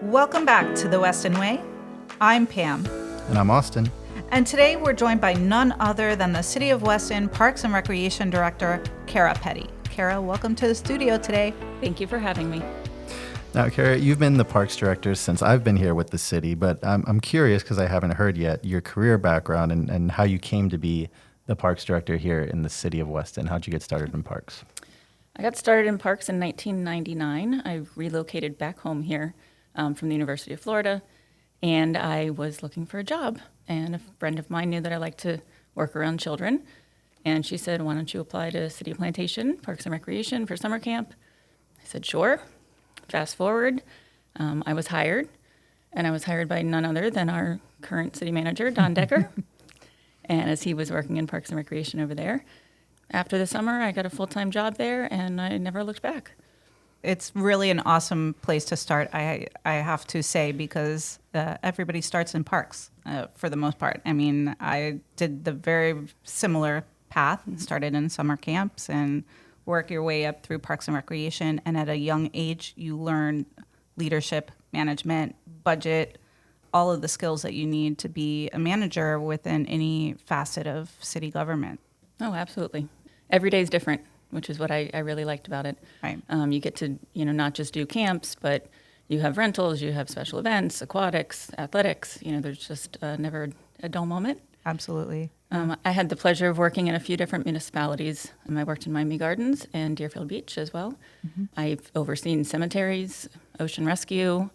Welcome back to the Weston Way. I'm Pam. And I'm Austin. And today we're joined by none other than the City of Weston Parks and Recreation Director, Kara Petty. Kara, welcome to the studio today. Thank you for having me. Now, Kara, you've been the Parks Director since I've been here with the city, but I'm curious, because I haven't heard yet, your career background and how you came to be the Parks Director here in the City of Weston. How'd you get started in parks? I got started in parks in 1999. I relocated back home here from the University of Florida, and I was looking for a job. And a friend of mine knew that I liked to work around children, and she said, "Why don't you apply to City of Plantation, Parks and Recreation for summer camp?" I said, "Sure." Fast forward, I was hired, and I was hired by none other than our current city manager, Don Decker, and as he was working in Parks and Recreation over there. After the summer, I got a full-time job there, and I never looked back. It's really an awesome place to start, I have to say, because everybody starts in parks for the most part. I mean, I did the very similar path, started in summer camps and work your way up through Parks and Recreation. And at a young age, you learn leadership, management, budget, all of the skills that you need to be a manager within any facet of city government. Oh, absolutely. Every day is different, which is what I really liked about it. Right. You get to, not just do camps, but you have rentals, you have special events, aquatics, athletics. There's just never a dull moment. Absolutely. I had the pleasure of working in a few different municipalities. I worked in Miami Gardens and Deerfield Beach as well. Mm-hmm. I've overseen cemeteries, ocean rescue,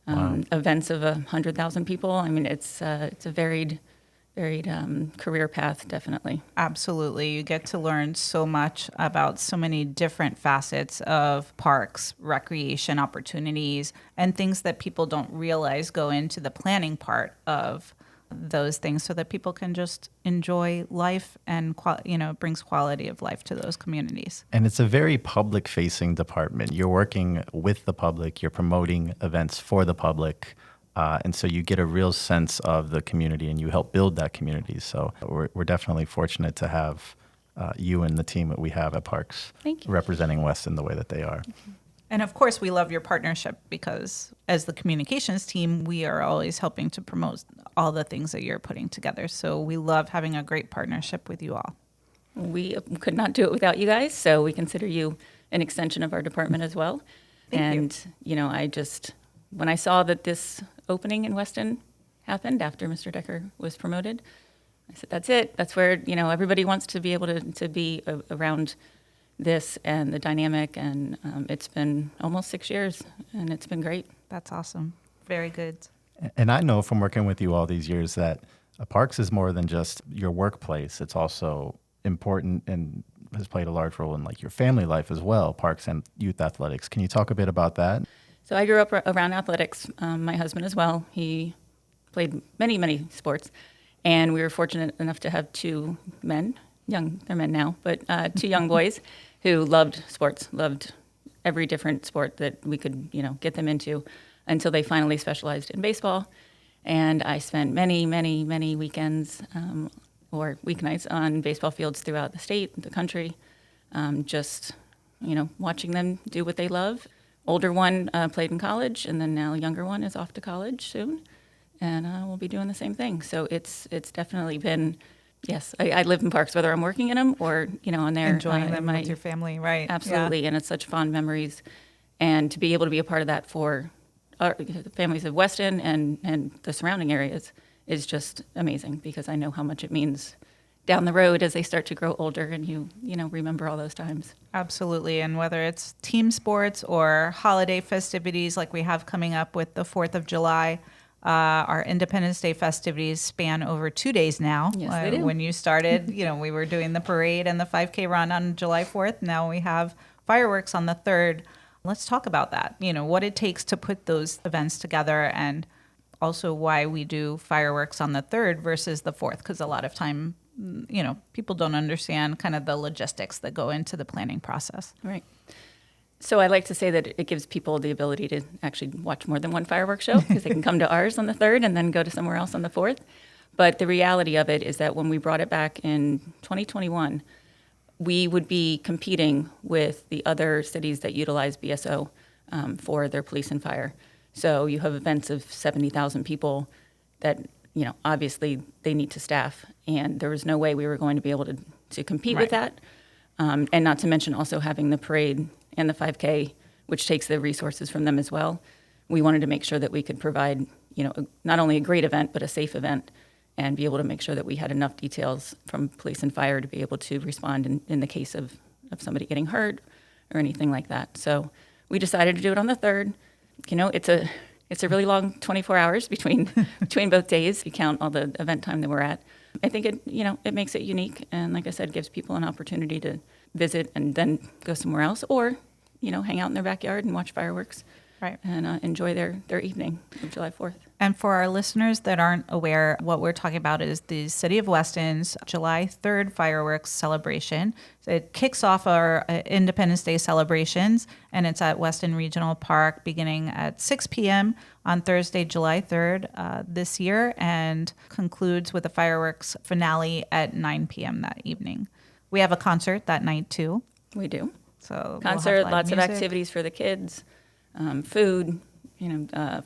events of 100,000 people. I mean, it's a varied career path, definitely. Absolutely. You get to learn so much about so many different facets of parks, recreation opportunities, and things that people don't realize go into the planning part of those things so that people can just enjoy life and, brings quality of life to those communities. And it's a very public-facing department. You're working with the public, you're promoting events for the public. And so you get a real sense of the community and you help build that community. So we're definitely fortunate to have you and the team that we have at Parks representing Weston the way that they are. And of course, we love your partnership because as the communications team, we are always helping to promote all the things that you're putting together. So we love having a great partnership with you all. We could not do it without you guys, so we consider you an extension of our department as well. Thank you. When I saw that this opening in Weston happened after Mr. Decker was promoted, I said, that's it. That's where, everybody wants to be able to be around this and the dynamic. And it's been almost 6 years, and it's been great. That's awesome. Very good. And I know from working with you all these years that Parks is more than just your workplace. It's also important and has played a large role in your family life as well, parks and youth athletics. Can you talk a bit about that? So I grew up around athletics. My husband as well. He played many, many sports. And we were fortunate enough to have two men, they're men now, but two young boys who loved sports, loved every different sport that we could, get them into until they finally specialized in baseball. And I spent many, many, many weekends or weeknights on baseball fields throughout the state, the country, just, watching them do what they love. Older one played in college, and then now younger one is off to college soon, and we'll be doing the same thing. So it's definitely been, yes, I live in parks, whether I'm working in them or, on there. Enjoying them with your family, right. Absolutely, yeah. And it's such fond memories. And to be able to be a part of that for the families of Weston and the surrounding areas is just amazing, because I know how much it means down the road as they start to grow older and you remember all those times. Absolutely. And whether it's team sports or holiday festivities like we have coming up with the 4th of July, our Independence Day festivities span over 2 days now. Yes, they do. When you started, we were doing the parade and the 5K run on July 4th. Now we have fireworks on the 3rd. Let's talk about that, what it takes to put those events together, and also why we do fireworks on the 3rd versus the 4th, because a lot of time people don't understand kind of the logistics that go into the planning process. Right. So I like to say that it gives people the ability to actually watch more than one fireworks show, because they can come to ours on the 3rd and then go to somewhere else on the 4th. But the reality of it is that when we brought it back in 2021, we would be competing with the other cities that utilize BSO for their police and fire. So you have events of 70,000 people that, obviously they need to staff. And there was no way we were going to be able to compete with that. And not to mention also having the parade and the 5K, which takes the resources from them as well. We wanted to make sure that we could provide, not only a great event, but a safe event, and be able to make sure that we had enough details from police and fire to be able to respond in the case of somebody getting hurt or anything like that. So we decided to do it on the 3rd. It's a really long 24 hours between both days. If you count all the event time that we're at. I think it makes it unique, and like I said, gives people an opportunity to visit and then go somewhere else, or hang out in their backyard and watch fireworks, right, and enjoy their evening of July 4th. And for our listeners that aren't aware, what we're talking about is the City of Weston's July 3rd fireworks celebration. So it kicks off our Independence Day celebrations, and it's at Weston Regional Park beginning at 6 p.m. on Thursday, July 3rd this year, and concludes with a fireworks finale at 9 p.m. that evening. We have a concert that night, too. We do. So Concert, we'll have live lots music. of activities for the kids, food,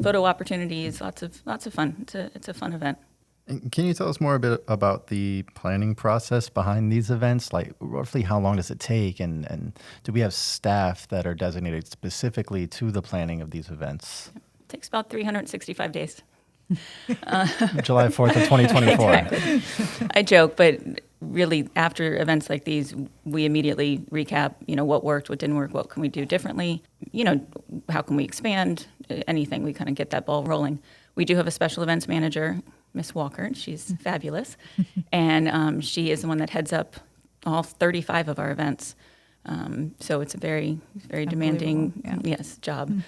photo opportunities, lots of fun. It's a fun event. And can you tell us more a bit about the planning process behind these events? Like, roughly how long does it take? And do we have staff that are designated specifically to the planning of these events? It takes about 365 days. July 4th of 2024. Exactly. I joke, but really after events like these, we immediately recap, what worked, what didn't work, what can we do differently, how can we expand, anything. We kind of get that ball rolling. We do have a special events manager, Miss Walker. She's fabulous. And she is the one that heads up all 35 of our events. So it's a very, very demanding, yes, job.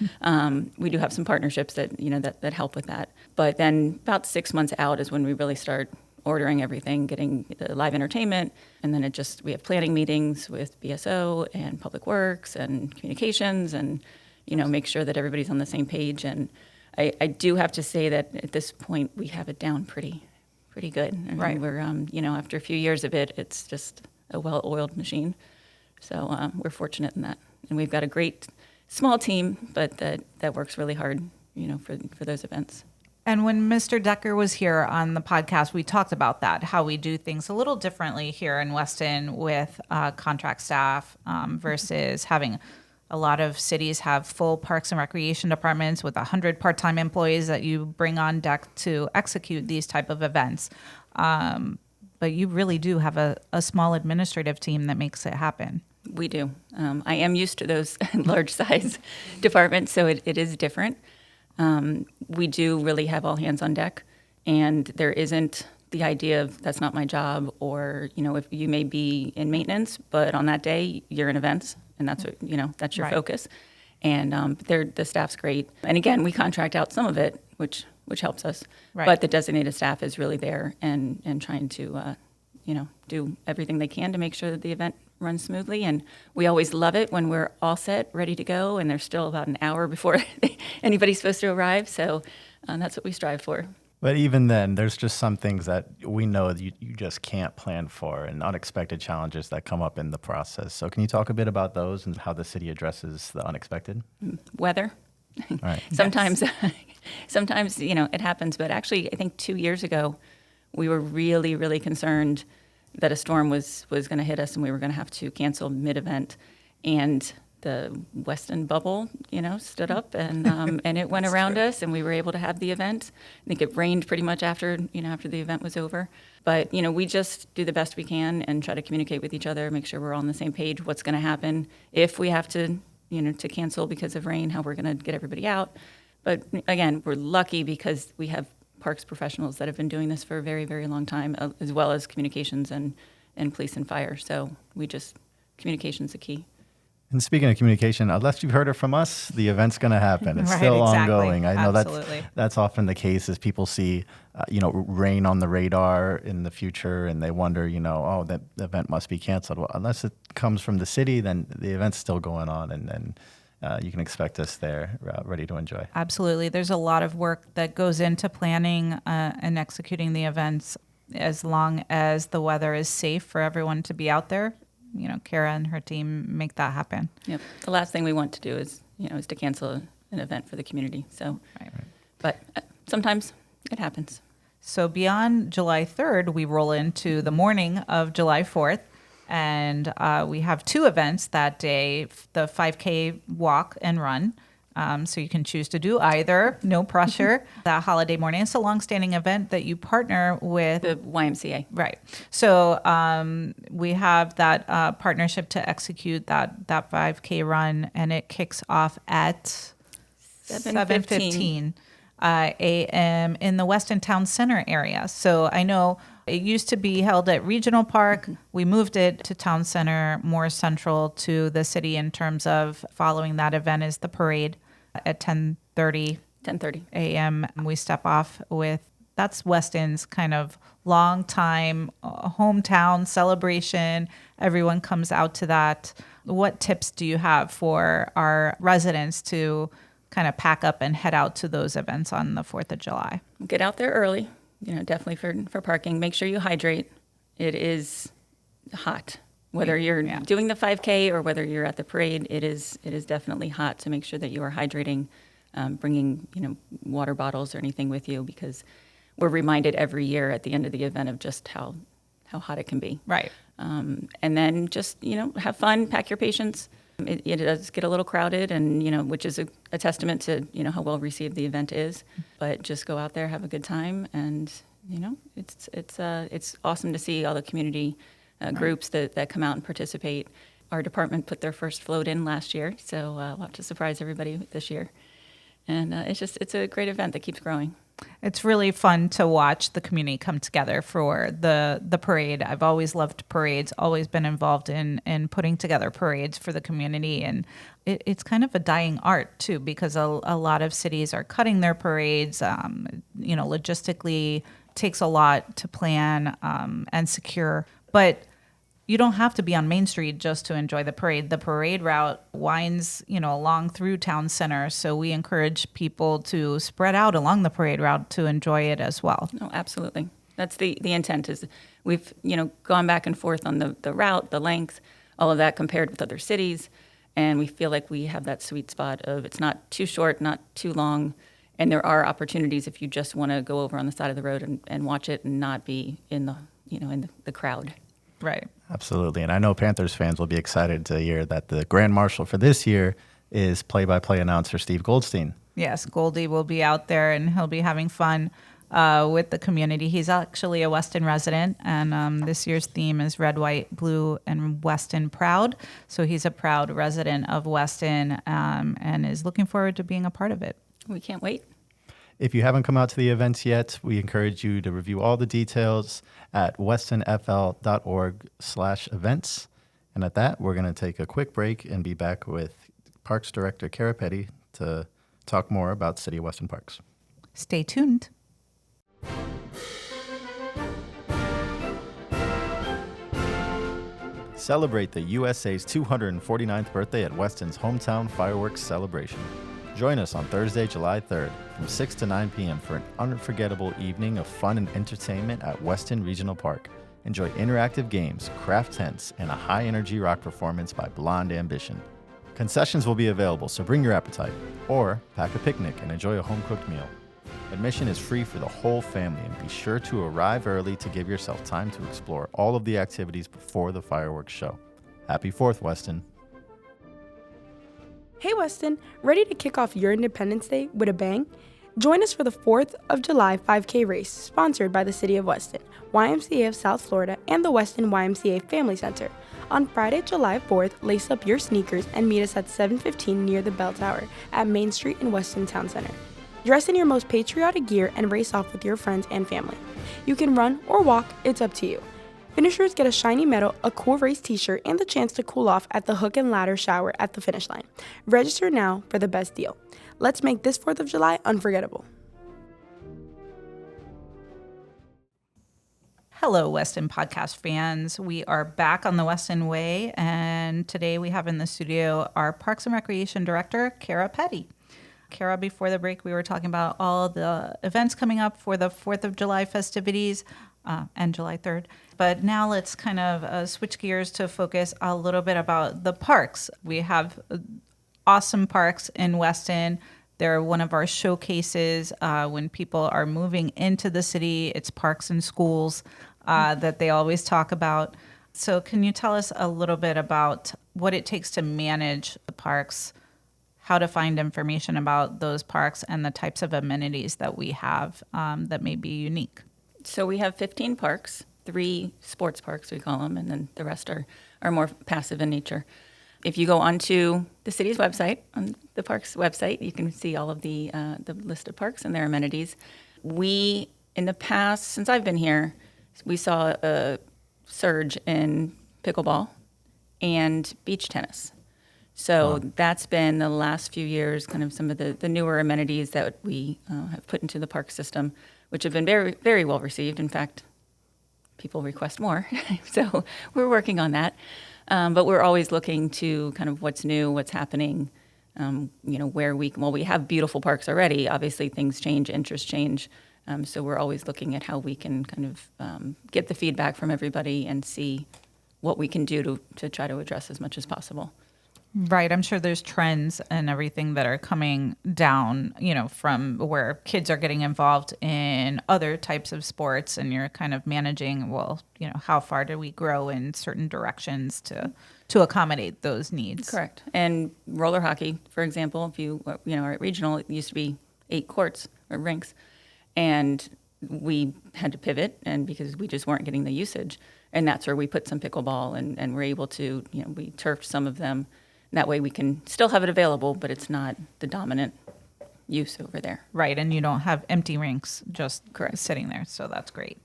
We do have some partnerships that, that help with that. But then about 6 months out is when we really start ordering everything, getting the live entertainment. And then we have planning meetings with BSO and Public Works and communications and, make sure that everybody's on the same page. And I do have to say that at this point, we have it down pretty good. I mean, right. We're, after a few years of it, it's just a well-oiled machine. So we're fortunate in that. And we've got a great small team, but that works really hard, for those events. And when Mr. Decker was here on the podcast, we talked about that, how we do things a little differently here in Weston with contract staff versus having a lot of cities have full parks and recreation departments with 100 part-time employees that you bring on deck to execute these type of events. But you really do have a small administrative team that makes it happen. We do. I am used to those large size departments, so it is different. We do really have all hands on deck, and there isn't the idea of that's not my job, or if you may be in maintenance, but on that day you're in events, and that's what that's your Right. focus. And the staff's great. And again, we contract out some of it, which helps us. Right. But the designated staff is really there and trying to do everything they can to make sure that the event runs smoothly. And we always love it when we're all set, ready to go, and there's still about an hour before anybody's supposed to arrive. So that's what we strive for. But even then, there's just some things that we know that you just can't plan for, and unexpected challenges that come up in the process. So can you talk a bit about those and how the city addresses the unexpected? Weather. All right. Sometimes it happens. But actually, I think 2 years ago, we were really, really concerned that a storm was going to hit us and we were going to have to cancel mid-event. And the Weston bubble, stood up and it went around us, and we were able to have the event. I think it rained pretty much after the event was over. But, we just do the best we can and try to communicate with each other, make sure we're all on the same page, what's going to happen if we have to, to cancel because of rain, how we're going to get everybody out. But again, we're lucky because we have parks professionals that have been doing this for a very, very long time, as well as communications and police and fire. So communication's the key. And speaking of communication, unless you've heard it from us, the event's going to happen. It's Right, still exactly. ongoing. I know Absolutely. that's often the case as people see, rain on the radar in the future, and they wonder, that event must be canceled. Well, unless it comes from the city, then the event's still going on, and you can expect us there, ready to enjoy. Absolutely. There's a lot of work that goes into planning and executing the events as long as the weather is safe for everyone to be out there. Kara and her team make that happen. Yep. The last thing we want to do is to cancel an event for the community. So, Right. but sometimes it happens. So beyond July 3rd, we roll into the morning of July 4th, and we have two events that day, the 5K walk and run. So you can choose to do either, no pressure. That holiday morning, it's a longstanding event that you partner with. The YMCA. Right. So we have that partnership to execute that 5K run, and it kicks off at 7:15 a.m. in the Weston Town Center area. So I know it used to be held at Regional Park. We moved it to Town Center, more central to the city in terms of following that event is the parade at 10:30 a.m. We step off with, that's Weston's kind of long time hometown celebration. Everyone comes out to that. What tips do you have for our residents to kind of pack up and head out to those events on the 4th of July? Get out there early, definitely for parking. Make sure you hydrate. It is hot. Whether you're doing the 5K or whether you're at the parade, it is definitely hot. So make sure that you are hydrating, bringing water bottles or anything with you, because we're reminded every year at the end of the event of just how hot it can be. Right. And then just have fun, pack your patience. It does get a little crowded, and which is a testament to how well received the event is. But just go out there, have a good time, and it's awesome to see all the community groups that come out and participate. Our department put their first float in last year, so we'll have to surprise everybody this year. And it's a great event that keeps growing. It's really fun to watch the community come together for the parade. I've always loved parades, always been involved in putting together parades for the community. And it's kind of a dying art, too, because a lot of cities are cutting their parades. Logistically, takes a lot to plan and secure. But you don't have to be on Main Street just to enjoy the parade. The parade route winds, along through Town Center. So we encourage people to spread out along the parade route to enjoy it as well. No, absolutely. That's the intent. Is we've gone back and forth on the route, the length, all of that compared with other cities, and we feel like we have that sweet spot of it's not too short, not too long, and there are opportunities if you just want to go over on the side of the road and watch it and not be in the crowd. Right. Absolutely. And I know Panthers fans will be excited to hear that the Grand Marshal for this year is play-by-play announcer Steve Goldstein. Yes, Goldie will be out there, and he'll be having fun with the community. He's actually a Weston resident, and this year's theme is red, white, blue, and Weston proud. So he's a proud resident of Weston and is looking forward to being a part of it. We can't wait. If you haven't come out to the events yet, we encourage you to review all the details at westonfl.org/events. And at that, we're going to take a quick break and be back with Parks Director Kara Petty to talk more about City of Weston Parks. Stay tuned. Celebrate the USA's 249th birthday at Weston's hometown fireworks celebration. Join us on Thursday, July 3rd from 6 to 9 p.m. for an unforgettable evening of fun and entertainment at Weston Regional Park. Enjoy interactive games, craft tents, and a high-energy rock performance by Blonde Ambition. Concessions will be available, so bring your appetite, or pack a picnic and enjoy a home-cooked meal. Admission is free for the whole family, and be sure to arrive early to give yourself time to explore all of the activities before the fireworks show. Happy 4th, Weston! Hey Weston, ready to kick off your Independence Day with a bang? Join us for the 4th of July 5K race, sponsored by the City of Weston, YMCA of South Florida, and the Weston YMCA Family Center. On Friday, July 4th, lace up your sneakers and meet us at 7:15 near the Bell Tower at Main Street in Weston Town Center. Dress in your most patriotic gear and race off with your friends and family. You can run or walk, it's up to you. Finishers get a shiny medal, a cool race t-shirt, and the chance to cool off at the hook and ladder shower at the finish line. Register now for the best deal. Let's make this 4th of July unforgettable. Hello, Weston podcast fans. We are back on the Weston Way, and today we have in the studio our Parks and Recreation Director, Kara Petty. Kara, before the break, we were talking about all the events coming up for the 4th of July festivities and July 3rd. But now let's kind of switch gears to focus a little bit about the parks. We have awesome parks in Weston, They're one of our showcases when people are moving into the city. It's parks and schools that they always talk about. So can you tell us a little bit about what it takes to manage the parks, how to find information about those parks, and the types of amenities that we have that may be unique? So we have 15 parks, 3 sports parks we call them, and then the rest are more passive in nature. If you go onto the city's website, on the park's website, you can see all of the list of parks and their amenities. We, in the past, since I've been here, we saw a surge in pickleball and beach tennis. So that's been the last few years, kind of some of the newer amenities that we have put into the park system, which have been very, very well received. In fact, people request more. So we're working on that. But we're always looking to kind of what's new, what's happening, where we have beautiful parks already. Obviously, things change, interests change. So we're always looking at how we can kind of get the feedback from everybody and see what we can do to try to address as much as possible. Right. I'm sure there's trends and everything that are coming down, from where kids are getting involved in other types of sports, and you're kind of managing, how far do we grow in certain directions to accommodate those needs? Correct. And roller hockey, for example, if you are at regional, it used to be 8 courts or rinks, and we had to pivot, and because we just weren't getting the usage, and that's where we put some pickleball, and we're able to, we turfed some of them. That way we can still have it available, but it's not the dominant use over there. Right, and you don't have empty rinks just Correct. sitting there, so that's great.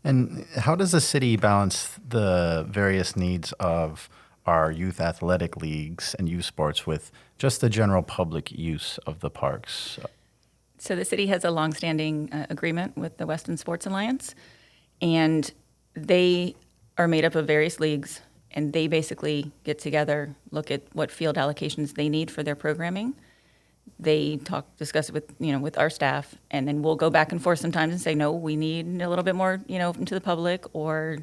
And how does the city balance the various needs of our youth athletic leagues and youth sports with just the general public use of the parks? So the city has a longstanding agreement with the Weston Sports Alliance, and they are made up of various leagues, and they basically get together, look at what field allocations they need for their programming. They discuss it with our staff, and then we'll go back and forth sometimes and say, no, we need a little bit more, into the public, or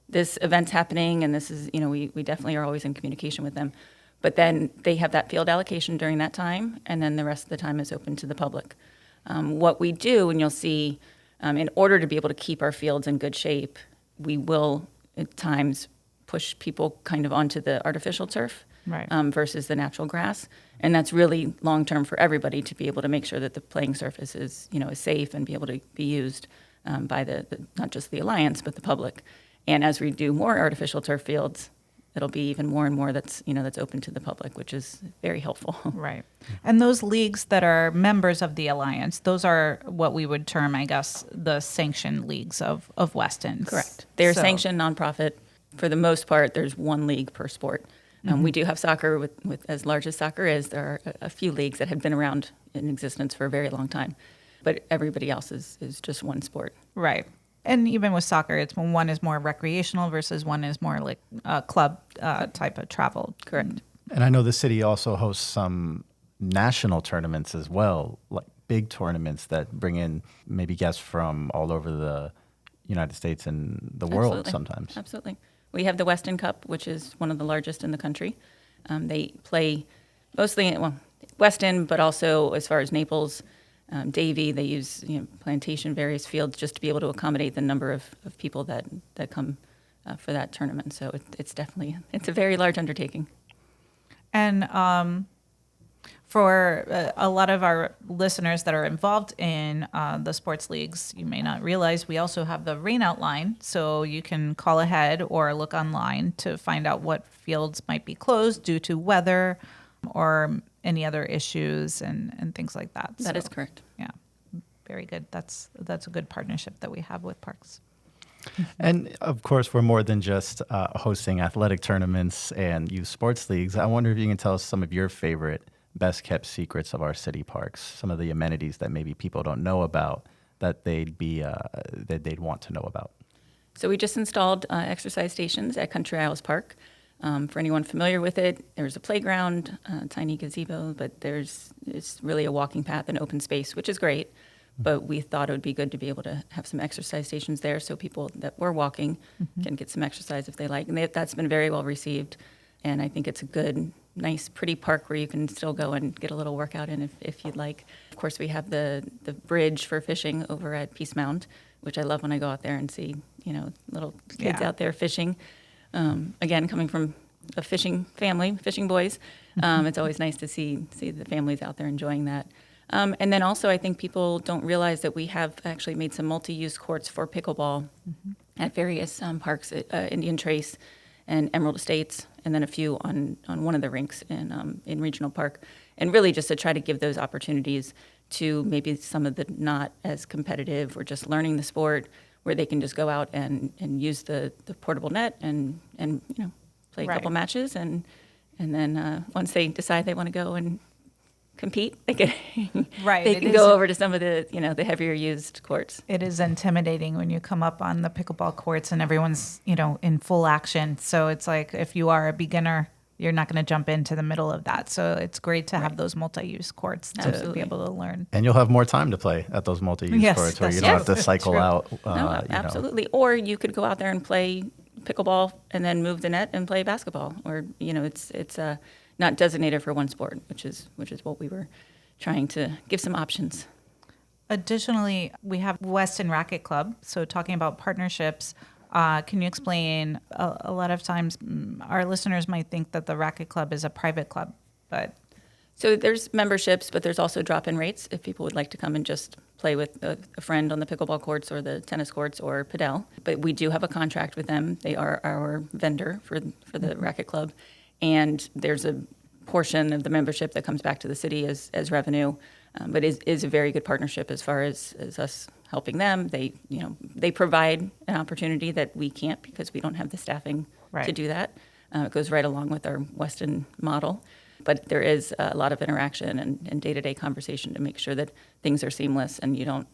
this event's happening, and this is, we definitely are always in communication with them. But then they have that field allocation during that time, and then the rest of the time is open to the public. What we do, and you'll see, in order to be able to keep our fields in good shape, we will at times push people kind of onto the artificial turf, Right. Versus the natural grass. And that's really long-term for everybody to be able to make sure that the playing surface is safe and be able to be used by the not just the Alliance, but the public. And as we do more artificial turf fields, it'll be even more and more that's open to the public, which is very helpful. Right. And those leagues that are members of the Alliance, those are what we would term, I guess, the sanctioned leagues of Weston. Correct. They're So- sanctioned nonprofit. For the most part, there's one league per sport. We do have soccer with as large as soccer is. There are a few leagues that have been around in existence for a very long time, but everybody else is just one sport. Right. And even with soccer, it's one is more recreational versus one is more like a club type of travel. Correct. And I know the city also hosts some national tournaments as well, like big tournaments that bring in maybe guests from all over the United States and the world Absolutely. sometimes. Absolutely. We have the Weston Cup, which is one of the largest in the country. They play mostly, Weston, but also as far as Naples, Davie, they use Plantation, various fields just to be able to accommodate the number of people that come for that tournament. So it's definitely, it's a very large undertaking. And for a lot of our listeners that are involved in the sports leagues, you may not realize we also have the rainout line. So you can call ahead or look online to find out what fields might be closed due to weather or any other issues and things like that. That is correct. Yeah, very good. That's a good partnership that we have with parks. And of course, we're more than just hosting athletic tournaments and youth sports leagues. I wonder if you can tell us some of your favorite best kept secrets of our city parks, some of the amenities that maybe people don't know about that they'd want to know about. So we just installed exercise stations at Country Isles Park. For anyone familiar with it, there's a playground, tiny gazebo, but it's really a walking path and open space, which is great. But we thought it would be good to be able to have some exercise stations there so people that were walking can get some exercise if they like. And that's been very well received. And I think it's a good nice, pretty park where you can still go and get a little workout in if you'd like. Of course, we have the bridge for fishing over at Peace Mound, which I love when I go out there and see, little kids Yeah. out there fishing. Again, coming from a fishing family, fishing boys, it's always nice to see the families out there enjoying that. And then also, I think people don't realize that we have actually made some multi-use courts for pickleball at various parks at Indian Trace and Emerald Estates, and then a few on one of the rinks in Regional Park. And really just to try to give those opportunities to maybe some of the not as competitive or just learning the sport, where they can just go out and use the portable net and play a Right. couple matches. And then once they decide they want to go and compete, they can Right, they it can is- go over to some of the the heavier used courts. It is intimidating when you come up on the pickleball courts and everyone's, in full action. So it's like if you are a beginner, you're not going to jump into the middle of that. So it's great to have those multi-use courts to Absolutely. be able to learn. And you'll have more time to play at those multi-use Yes, courts where you that's don't have to true. cycle True. out. No, absolutely. Or you could go out there and play pickleball and then move the net and play basketball. Or it's not designated for one sport, which is what we were trying to give some options. Additionally, we have Weston Racket Club. So talking about partnerships, can you explain, a lot of times our listeners might think that the Racket Club is a private club, but So there's memberships, but there's also drop-in rates if people would like to come and just play with a friend on the pickleball courts or the tennis courts or padel. But we do have a contract with them. They are our vendor for the Racket Club, and there's a portion of the membership that comes back to the city as revenue. But is a very good partnership as far as us helping them. They provide an opportunity that we can't because we don't have the staffing to Right. do that. It goes right along with our Weston model. But there is a lot of interaction and day-to-day conversation to make sure that things are seamless and you don't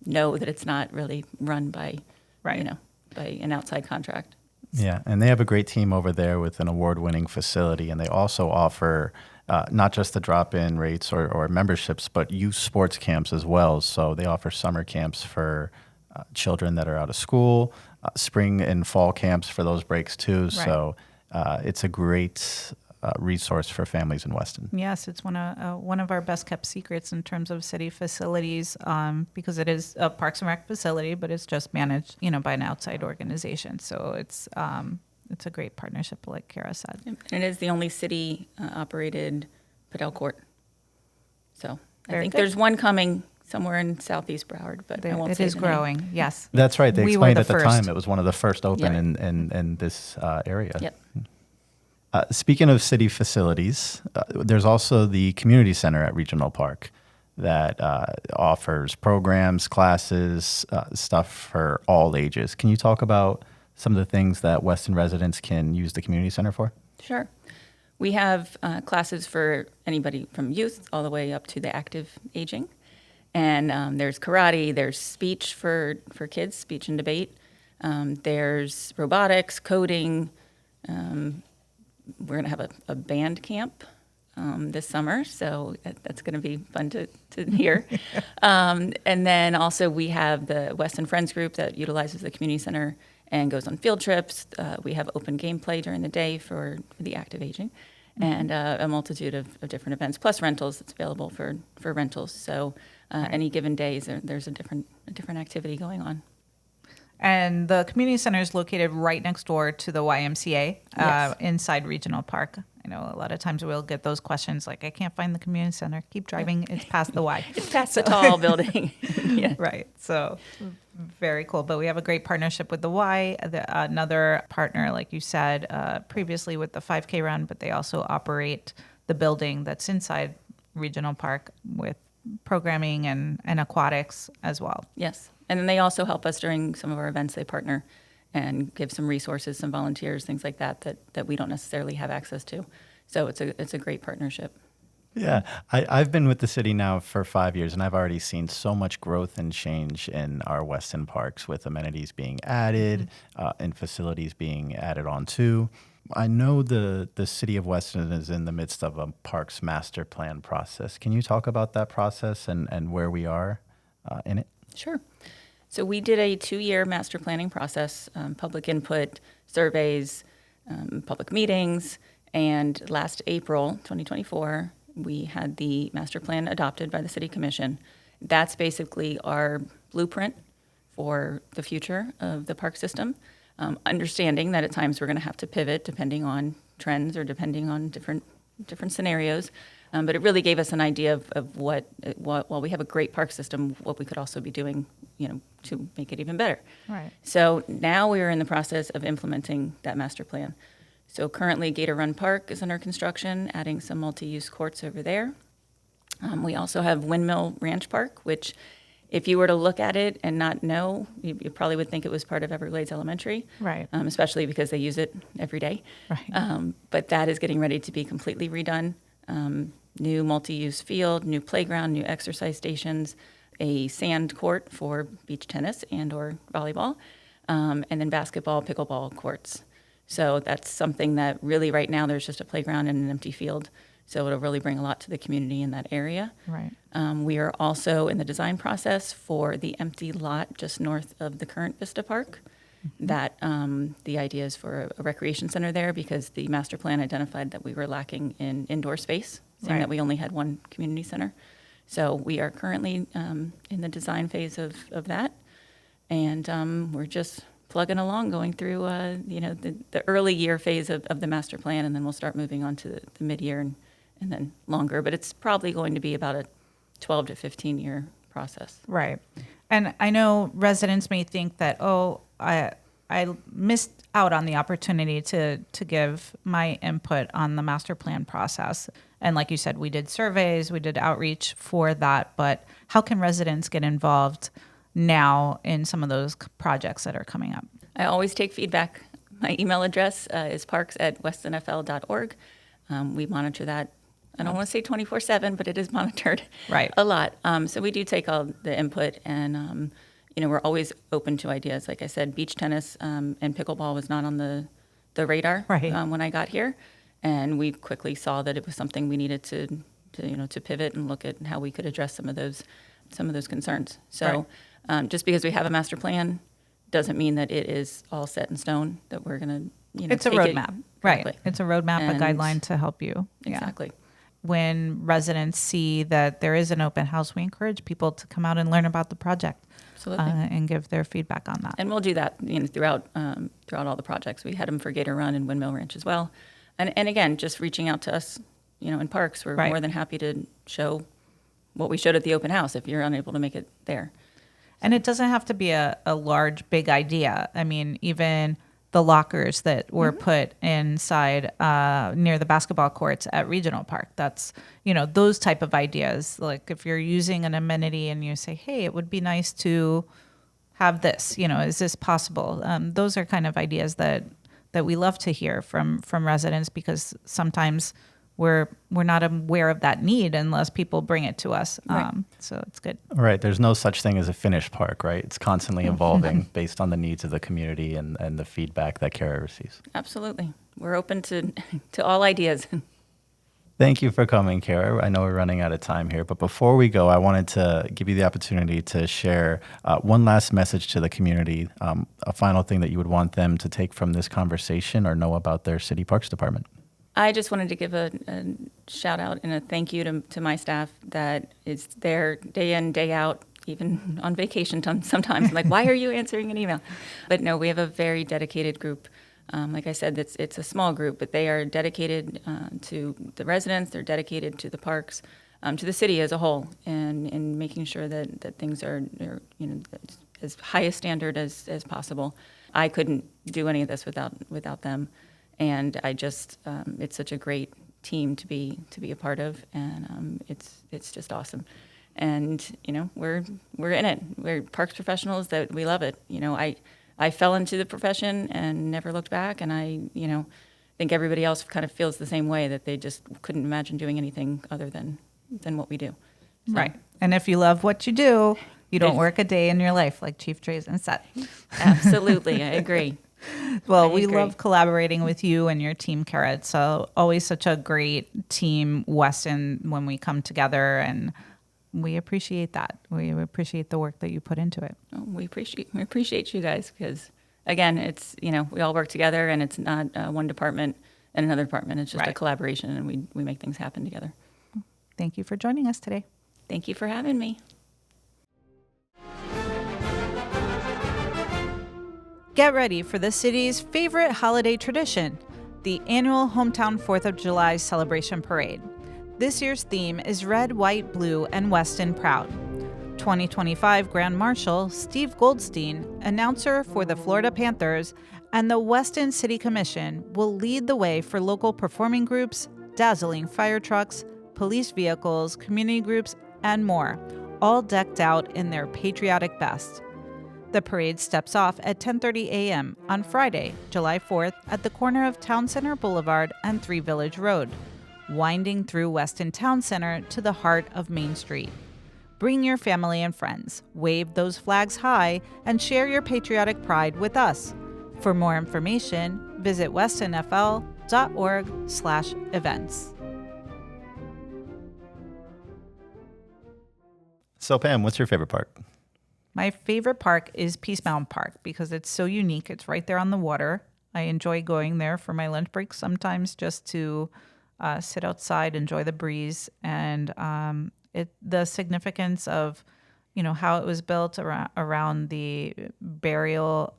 know that it's not really run by, Right. by an outside contract. Yeah, and they have a great team over there with an award-winning facility, and they also offer not just the drop-in rates or memberships, but youth sports camps as well. So they offer summer camps for children that are out of school, spring and fall camps for those breaks too. Right. So it's a great resource for families in Weston. yes, it's one of our best kept secrets in terms of city facilities, because it is a Parks and Rec facility, but it's just managed, by an outside organization. So it's a great partnership, like Kara said. And it is the only city operated padel court. So I Very think good. there's one coming somewhere in Southeast Broward, but I won't It say is the name. growing. Yes. That's right. They We were explained the at the first. time it was one of the first open Yep. in this area. Yep. Speaking of city facilities, there's also the community center at Regional Park that offers programs, classes, stuff for all ages. Can you talk about some of the things that Weston residents can use the community center for? Sure. We have classes for anybody from youth all the way up to the active aging. And there's karate, there's speech for kids, speech and debate. There's robotics, coding. We're going to have a band camp this summer, so that's going to be fun to hear. And then also we have the Weston Friends group that utilizes the community center and goes on field trips. We have open gameplay during the day for the active aging, and a multitude of different events, plus rentals that's available for rentals. So any given days, there's a different activity going on. And the community center is located right next door to the YMCA Yes. inside Regional Park. I know a lot of times we'll get those questions like, I can't find the community center. Keep driving. It's past the Y. It's past the tall building. Yeah. Right. So very cool. But we have a great partnership with the Y, another partner, like you said, previously with the 5K run, but they also operate the building that's inside Regional Park with programming and aquatics as well. Yes. And then they also help us during some of our events. They partner and give some resources, some volunteers, things like that we don't necessarily have access to. So it's a great partnership. Yeah, I've been with the city now for 5 years, and I've already seen so much growth and change in our Weston parks with amenities being added and facilities being added on too. I know the City of Weston is in the midst of a parks master plan process. Can you talk about that process and where we are in it? Sure. So we did a 2-year master planning process, public input, surveys, public meetings, And last April 2024, we had the master plan adopted by the City Commission. That's basically our blueprint for the future of the park system. Understanding that at times we're going to have to pivot depending on trends or depending on different scenarios. But it really gave us an idea of what, while we have a great park system, what we could also be doing, to make it even better. Right. So now we are in the process of implementing that master plan. So currently Gator Run Park is under construction, adding some multi-use courts over there. We also have Windmill Ranch Park, which if you were to look at it and not know, you probably would think it was part of Everglades Elementary. Right. Especially because they use it every day. Right. But that is getting ready to be completely redone. New multi-use field, new playground, new exercise stations, a sand court for beach tennis and or volleyball, and then basketball, pickleball courts. So that's something that really right now there's just a playground and an empty field. So it'll really bring a lot to the community in that area. Right. We are also in the design process for the empty lot just north of the current Vista Park. That the idea is for a recreation center there because the master plan identified that we were lacking in indoor space, saying Right. that we only had one community center. So we are currently in the design phase of that, and we're just plugging along, going through the early year phase of the master plan, and then we'll start moving on to the mid-year and then longer. But it's probably going to be about a 12 to 15 year process. Right. And I know residents may think that, I missed out on the opportunity to give my input on the master plan process. And like you said, we did surveys, we did outreach for that, but how can residents get involved now in some of those projects that are coming up? I always take feedback. My email address is parks@westonfl.org. We monitor that. I don't want to say 24/7, but it is monitored Right. a lot. So we do take all the input, and we're always open to ideas. Like I said, beach tennis and pickleball was not on the radar Right. When I got here, and we quickly saw that it was something we needed to pivot and look at how we could address some of those concerns. So just because we have a master plan doesn't mean that it is all set in stone, that we're going to, It's a take it roadmap. Right. correctly. It's a roadmap, And- a guideline to help you. Yeah. Exactly. When residents see that there is an open house, we encourage people to come out and learn about the project Absolutely. and give their feedback on that. And we'll do that, throughout all the projects. We had them for Gator Run and Windmill Ranch as well. And again, just reaching out to us, in parks, we're Right. more than happy to show what we showed at the open house if you're unable to make it there. And it doesn't have to be a large, big idea. I mean, even the lockers that were put inside near the basketball courts at Regional Park. That's, those type of ideas. Like if you're using an amenity and you say, hey, it would be nice to have this, is this possible? Those are kind of ideas that we love to hear from residents, because sometimes we're not aware of that need unless people bring it to us. Right. So it's good. Right. There's no such thing as a finished park, right? It's constantly evolving based on the needs of the community and the feedback that Kara receives. Absolutely. We're open to all ideas. Thank you for coming, Kara. I know we're running out of time here, but before we go, I wanted to give you the opportunity to share one last message to the community, a final thing that you would want them to take from this conversation or know about their city parks department. I just wanted to give a shout out and a thank you to my staff that is there day in, day out, even on vacation sometimes. I'm like, why are you answering an email? But no, we have a very dedicated group. Like I said, it's a small group, but they are dedicated to the residents. They're dedicated to the parks, to the city as a whole, and making sure that things are as high a standard as possible. I couldn't do any of this without them. And I just, it's such a great team to be a part of, and it's just awesome. And we're in it. We're parks professionals that we love it. I fell into the profession and never looked back, and I think everybody else kind of feels the same way, that they just couldn't imagine doing anything other than what we do. So, Right. And if you love what you do, you don't work a day in your life, like Chief Drazen said. Absolutely, I agree. Well, I we agree. love collaborating with you and your team, Kara. It's always such a great team, Weston, when we come together, and we appreciate that. We appreciate the work that you put into it. Oh, we appreciate you guys, because again, it's we all work together, and it's not one department in another department. It's just a Right. collaboration, and we make things happen together. Thank you for joining us today. Thank you for having me. Get ready for the city's favorite holiday tradition, the annual Hometown 4th of July celebration parade. This year's theme is Red, White, Blue, and Weston Proud. 2025 Grand Marshal Steve Goldstein, announcer for the Florida Panthers, and the Weston City Commission will lead the way for local performing groups, dazzling fire trucks, police vehicles, community groups, and more, all decked out in their patriotic best. The parade steps off at 10:30 a.m. on Friday, July 4th, at the corner of Town Center Boulevard and 3 Village Road, winding through Weston Town Center to the heart of Main Street. Bring your family and friends, wave those flags high, and share your patriotic pride with us. For more information, visit westonfl.org/events. So Pam, what's your favorite park? My favorite park is Peace Mountain Park because it's so unique. It's right there on the water. I enjoy going there for my lunch break sometimes just to sit outside, enjoy the breeze, and the significance of, how it was built around the burial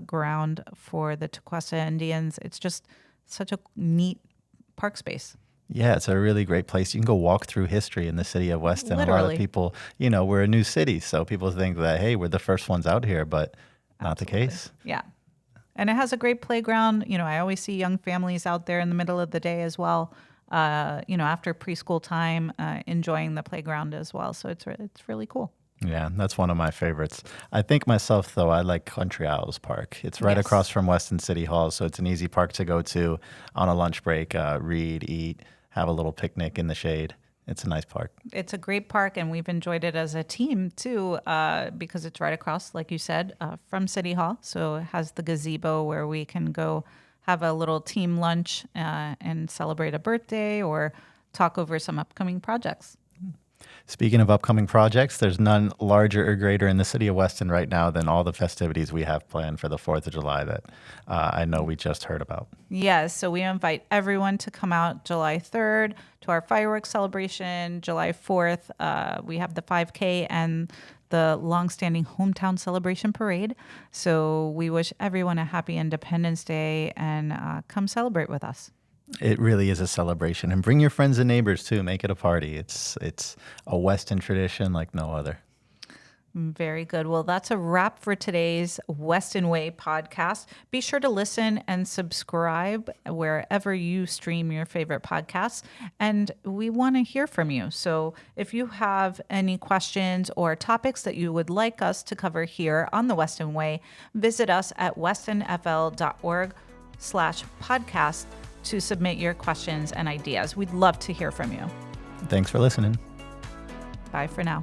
ground for the Tequesta Indians. It's just such a neat park space. Yeah, it's a really great place. You can go walk through history in the city of Weston. A lot Literally. of people, we're a new city, so people think that, hey, we're the first ones out here, but not the case. Yeah. And it has a great playground. I always see young families out there in the middle of the day as well, after preschool time, enjoying the playground as well. So it's really cool. Yeah, that's one of my favorites. I think myself, though, I like Country Isles Park. It's right Yes. across from Weston City Hall, so it's an easy park to go to on a lunch break, read, eat, have a little picnic in the shade. It's a nice park. It's a great park, and we've enjoyed it as a team, too, because it's right across, like you said, from City Hall. So it has the gazebo where we can go have a little team lunch and celebrate a birthday or talk over some upcoming projects. Speaking of upcoming projects, there's none larger or greater in the city of Weston right now than all the festivities we have planned for the 4th of July that I know we just heard about. Yes, so we invite everyone to come out July 3rd to our fireworks celebration. July 4th, we have the 5K and the longstanding hometown celebration parade. So we wish everyone a happy Independence Day and come celebrate with us. It really is a celebration. And bring your friends and neighbors, too. Make it a party. It's a Weston tradition like no other. Very good. Well, that's a wrap for today's Weston Way podcast. Be sure to listen and subscribe wherever you stream your favorite podcasts. And we want to hear from you. So if you have any questions or topics that you would like us to cover here on the Weston Way, visit us at westonfl.org/podcast to submit your questions and ideas. We'd love to hear from you. Thanks for listening. Bye for now.